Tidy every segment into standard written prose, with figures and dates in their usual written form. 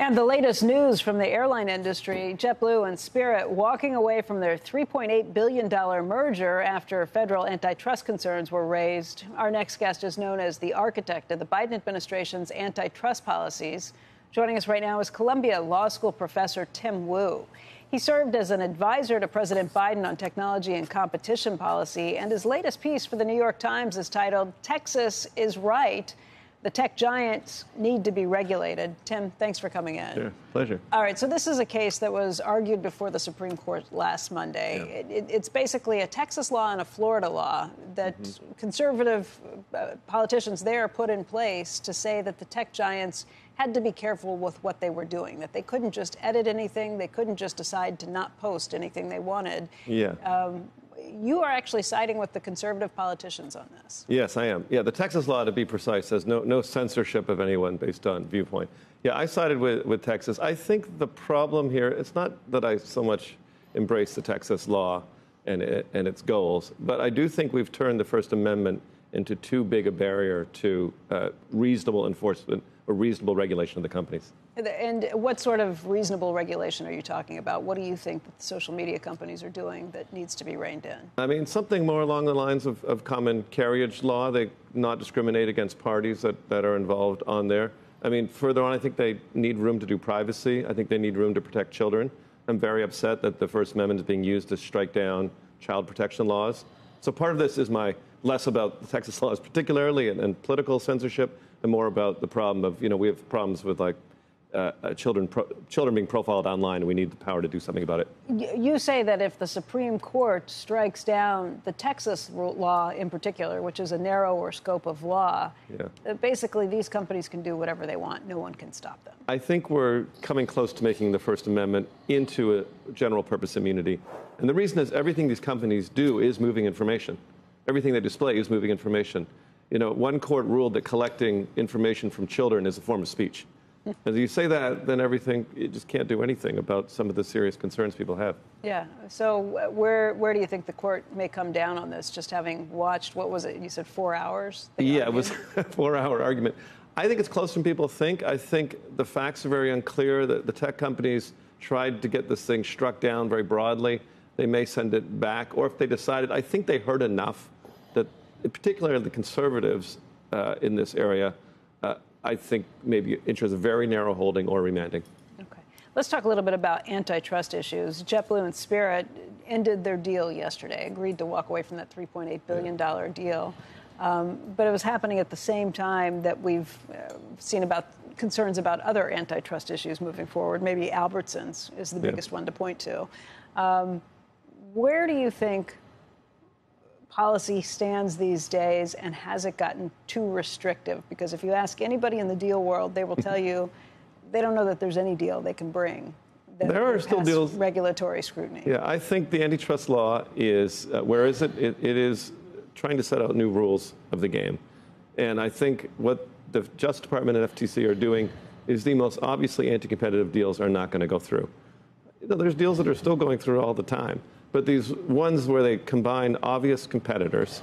And the latest news from the airline industry, JetBlue and Spirit walking away from their $3.8 billion merger after federal antitrust concerns were raised. Our next guest is known as the architect of the Biden administration's antitrust policies. Joining us right now is Columbia Law School professor Tim Wu. He served as an advisor to President Biden on technology and competition policy, and his latest piece for the New York Times is titled, "Texas is Right. The tech giants need to be regulated." Tim, thanks for coming in. Sure, pleasure. All right, so this is a case that was argued before the Supreme Court last Monday. Yeah. It's basically a Texas law and a Florida law that conservative politicians there put in place to say that the tech giants had to be careful with what they were doing, that they couldn't just edit anything, they couldn't just decide to not post anything they wanted. Yeah. You are actually siding with the conservative politicians on this. Yes, I am. Yeah, the Texas law, to be precise, says no censorship of anyone based on viewpoint. Yeah, I sided with Texas. I think the problem here, it's not that I so much embrace the Texas law and its goals, but I do think we've turned the First Amendment into too big a barrier to reasonable enforcement or reasonable regulation of the companies. And what sort of reasonable regulation are you talking about? What do you think that the social media companies are doing that needs to be reined in? I mean, something more along the lines of common carriage law. They not discriminate against parties that are involved on there. I mean, further on, I think they need room to do privacy. I think they need room to protect children. I'm very upset that the First Amendment is being used to strike down child protection laws. So part of this is my less about the Texas laws particularly and political censorship, and more about the problem of, we have problems with children being profiled online, and we need the power to do something about it. You say that if the Supreme Court strikes down the Texas law in particular, which is a narrower scope of law, basically these companies can do whatever they want. No one can stop them. I think we're coming close to making the First Amendment into a general purpose immunity. And the reason is everything these companies do is moving information. Everything they display is moving information. One court ruled that collecting information from children is a form of speech. As you say that, then you just can't do anything about some of the serious concerns people have. Yeah. So where do you think the court may come down on this, just having watched, what was it, you said 4 hours? Yeah, it was a 4-hour argument. I think it's closer than people think. I think the facts are very unclear. The tech companies tried to get this thing struck down very broadly. They may send it back, or if they decided, I think they heard enough that, particularly the conservatives in this area, I think maybe interest a very narrow holding or remanding. Okay. Let's talk a little bit about antitrust issues. JetBlue and Spirit ended their deal yesterday, agreed to walk away from that $3.8 billion deal. But it was happening at the same time that we've seen about concerns about other antitrust issues moving forward. Maybe Albertsons is the biggest one to point to. Where do you think policy stands these days, and has it gotten too restrictive? Because if you ask anybody in the deal world, they will tell you they don't know that there's any deal they can bring that there are still deals, regulatory scrutiny. Yeah, I think the antitrust law is, where is it? It is trying to set out new rules of the game. And I think what the Justice Department and FTC are doing is the most obviously anti-competitive deals are not going to go through. There's deals that are still going through all the time. But these ones where they combine obvious competitors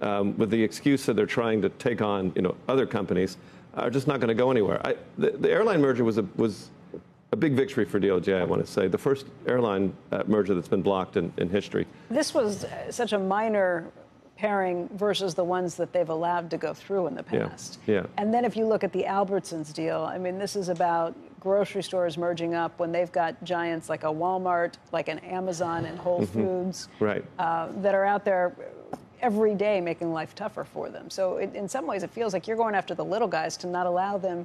with the excuse that they're trying to take on, other companies, are just not going to go anywhere. The airline merger was a big victory for DOJ, I want to say. The first airline merger that's been blocked in history. This was such a minor pairing versus the ones that they've allowed to go through in the past. Yeah. And then if you look at the Albertsons deal, I mean, this is about grocery stores merging up when they've got giants like a Walmart, like an Amazon and Whole Foods that are out there every day making life tougher for them. So in some ways, it feels like you're going after the little guys to not allow them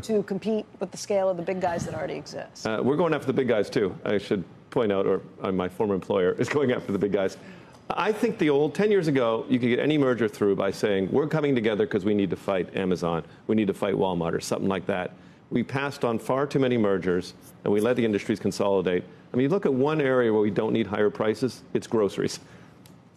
to compete with the scale of the big guys that already exist. We're going after the big guys, too. I should point out, or my former employer is going after the big guys. I think 10 years ago, you could get any merger through by saying, we're coming together because we need to fight Amazon, we need to fight Walmart, or something like that. We passed on far too many mergers, and we let the industries consolidate. I mean, you look at one area where we don't need higher prices, it's groceries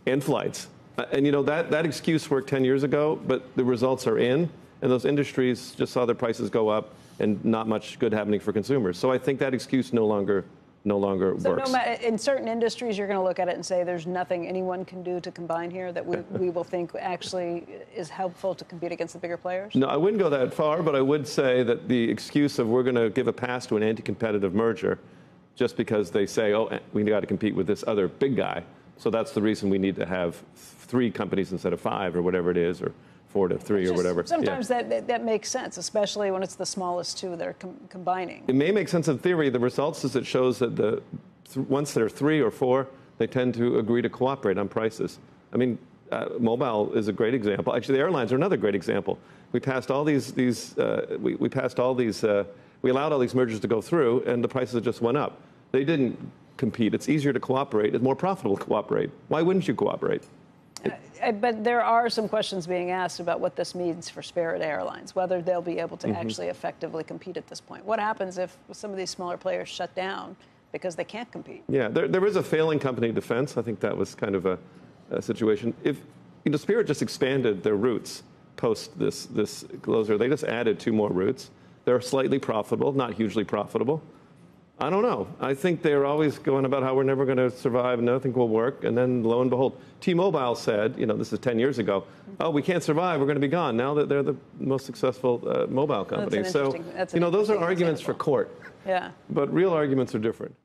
and flights. And, that excuse worked 10 years ago, but the results are in, and those industries just saw their prices go up and not much good happening for consumers. So I think that excuse no longer no longer so works. In certain industries, you're going to look at it and say there's nothing anyone can do to combine here that we will think actually is helpful to compete against the bigger players? No, I wouldn't go that far, but I would say that the excuse of we're going to give a pass to an anti-competitive merger just because they say, oh, we got to compete with this other big guy, so that's the reason we need to have 3 companies instead of 5 or whatever it is, or 4 to 3 or whatever. Sometimes that makes sense, especially when it's the smallest 2 that are combining. It may make sense in theory. The results is it shows that once there are 3 or 4, they tend to agree to cooperate on prices. I mean, mobile is a great example. Actually, the airlines are another great example. We passed all we allowed all these mergers to go through, and the prices just went up. They didn't compete. It's easier to cooperate. It's more profitable to cooperate. Why wouldn't you cooperate? But there are some questions being asked about what this means for Spirit Airlines, whether they'll be able to actually effectively compete at this point. What happens if some of these smaller players shut down because they can't compete? Yeah, there is a failing company defense. I think that was kind of a situation. If Spirit just expanded their routes post this closure, they just added 2 more routes. They're slightly profitable, not hugely profitable. I don't know. I think they're always going about how we're never going to survive and nothing will work. And then lo and behold, T-Mobile said, this is 10 years ago, oh, we can't survive, we're going to be gone. Now that they're the most successful mobile company. That's those are arguments for court. Yeah. But real arguments are different.